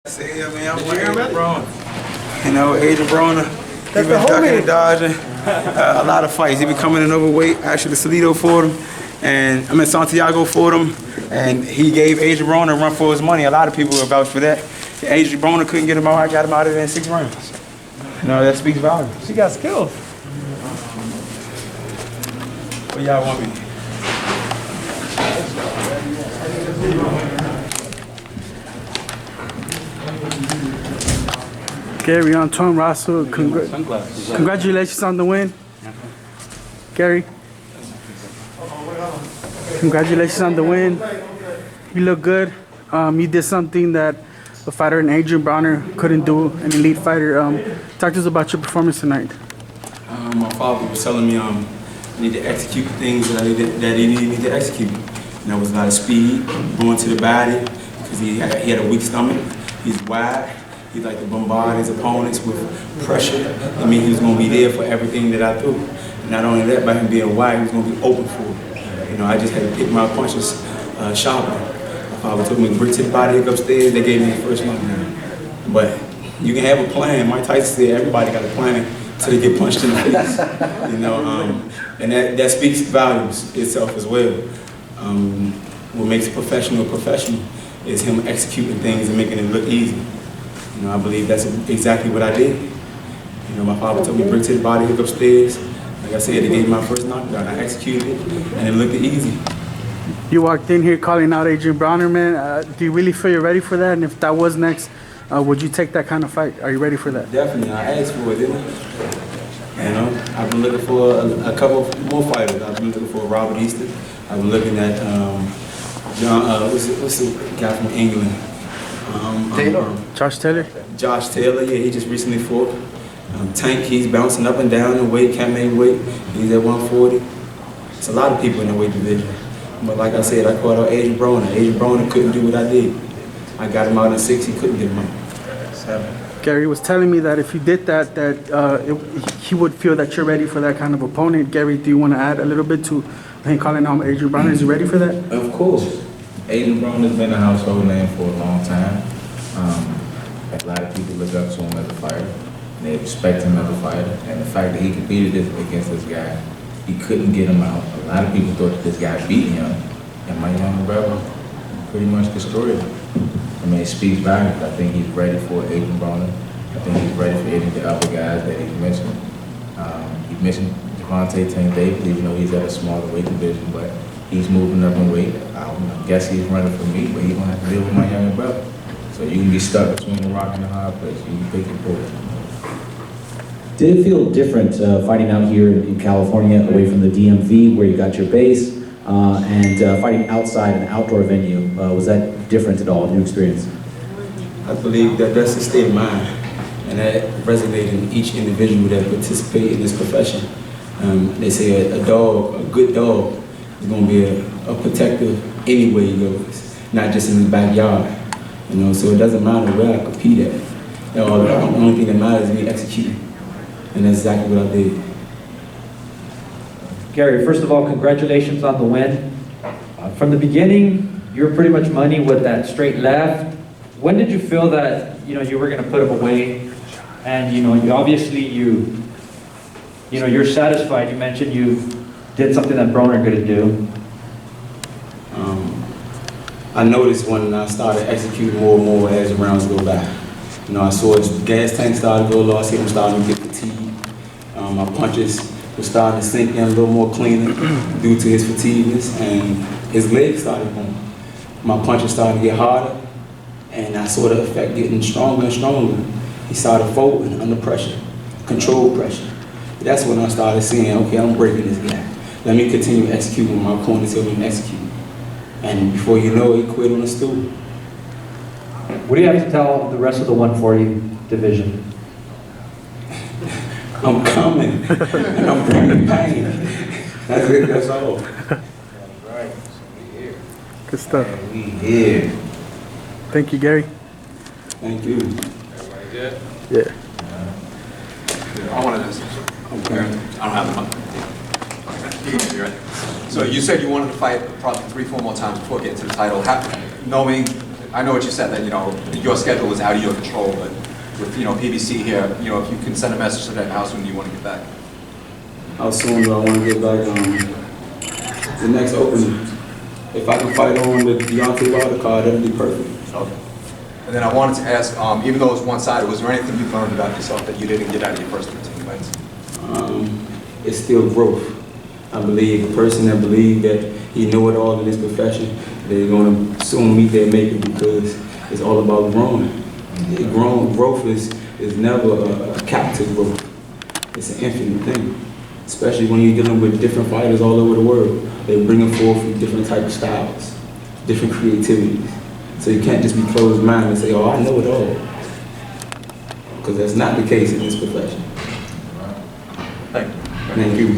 See, I mean, I'm with Adrien Broner. You know, Adrien Broner, he been ducking and dodging a lot of fights. He been coming in overweight. Actually, Salido fought him, and I mean Santiago fought him, and he gave Adrien Broner a run for his money. A lot of people were vouched for that. Adrien Broner couldn't get him out. I got him out of there in 6 rounds. You know, that speaks volumes. She got skills. What y'all want me? Gary, Antuanne, Russell, congratulations on the win. Gary, congratulations on the win. You look good. You did something that a fighter in Adrien Broner couldn't do, an elite fighter. Talk to us about your performance tonight. My father was telling me I need to execute the things that he needed me to execute. And there was a lot of speed, going to the body, because he had a weak stomach. He's wide. He liked to bombard his opponents with pressure. I mean, he was going to be there for everything that I threw. And not only that, by him being wide, he was going to be open for it. You know, I just had to pick my punches sharply. My father took me brick to the body, upstairs. They gave me the first knockdown. But you can have a plan. Mike Tyson said everybody got a plan until they get punched in the face. You know, and that speaks volumes itself as well. What makes a professional is him executing things and making it look easy. You know, I believe that's exactly what I did. You know, my father told me brick to the body, hook upstairs. Like I said, they gave me my first knockdown. I executed it, and it looked easy. You walked in here calling out Adrien Broner, man. Do you really feel you're ready for that? And if that was next, would you take that kind of fight? Are you ready for that? Definitely. I asked for it, didn't I? You know, I've been looking for a couple more fighters. I've been looking for Robert Easton. I've been looking at John. What's the guy from England? Josh Taylor? Josh Taylor, yeah, he just recently fought. Tank, he's bouncing up and down in weight, can't make weight. He's at 140. It's a lot of people in the weight division. But like I said, I called out Adrien Broner. Adrien Broner couldn't do what I did. I got him out in 6, he couldn't get him out. 7. Gary was telling me that if you did that, he would feel that you're ready for that kind of opponent. Gary, do you want to add a little bit to him calling out Adrien Broner? Is he ready for that? Of course. Adrien Broner has been a household name for a long time. A lot of people look up to him as a fighter, and they respect him as a fighter. And the fact that he competed against this guy, he couldn't get him out. A lot of people thought that this guy beat him, and my younger brother pretty much destroyed him. I mean, it speaks volumes. I think he's ready for Adrien Broner. I think he's ready for any of the other guys that he's mentioned. He mentioned Devontae Tank Davis, even though he's at a smaller weight division, but he's moving up in weight. I guess he's running for me, but he's gonna have to deal with my younger brother. So you can be stuck between the rock and the hard place. You can pick your poison. Did it feel different fighting out here in California, away from the DMV, where you got your base, and fighting outside an outdoor venue? Was that different at all? New experience? I believe that that's the state of mind, and that resonates in each individual that participates in this profession. They say a good dog, is going to be a protector anywhere he goes, not just in his backyard. You know, so it doesn't matter where I compete at. The only thing that matters is me executing, and that's exactly what I did. Gary, first of all, congratulations on the win. From the beginning, you were pretty much money with that straight left. When did you feel that you were going to put him away? And you're satisfied. You mentioned you did something that Broner couldn't do. I noticed when I started executing more and more as the rounds go by. You know, I saw his gas tank started to go low. I see him starting to get fatigued. My punches were starting to sink in a little more cleaner due to his fatigueness, and his legs started going. My punches started to get harder, and I saw the effect getting stronger and stronger. He started folding under pressure, controlled pressure. That's when I started seeing, okay, I'm breaking this guy. Let me continue executing my opponent until we execute. And before you know it, he quit on the stool. What do you have to tell the rest of the 140 division? I'm coming, and I'm bringing pain. That's it, that's all. Right, we here. Good stuff. And we here. Thank you, Gary. Thank you. Everybody good? Yeah. I wanted to. Okay. I don't have the mic. So you said you wanted to fight probably 3-4 more times before getting to the title. Knowing I know what you said, that, you know, your schedule is out of your control, but with, you know, PBC here, you know, if you can send a message to them, how soon do you want to get back? How soon do I want to get back? The next opening. If I can fight on with Deontay Wilder card, that'd be perfect. Okay. And then I wanted to ask, even though it was one-sided, was there anything you learned about yourself that you didn't get out of your first 15 fights? It's still growth. I believe a person that believes that he know it all in this profession, they're going to soon meet their maker, because it's all about growing. Growth is never a cap to growth. It's an infinite thing, especially when you're dealing with different fighters all over the world. They're bringing forth different type of styles, different creativities. So you can't just be closed-minded and say, oh, I know it all. Because that's not the case in this profession. Thank you. Thank you.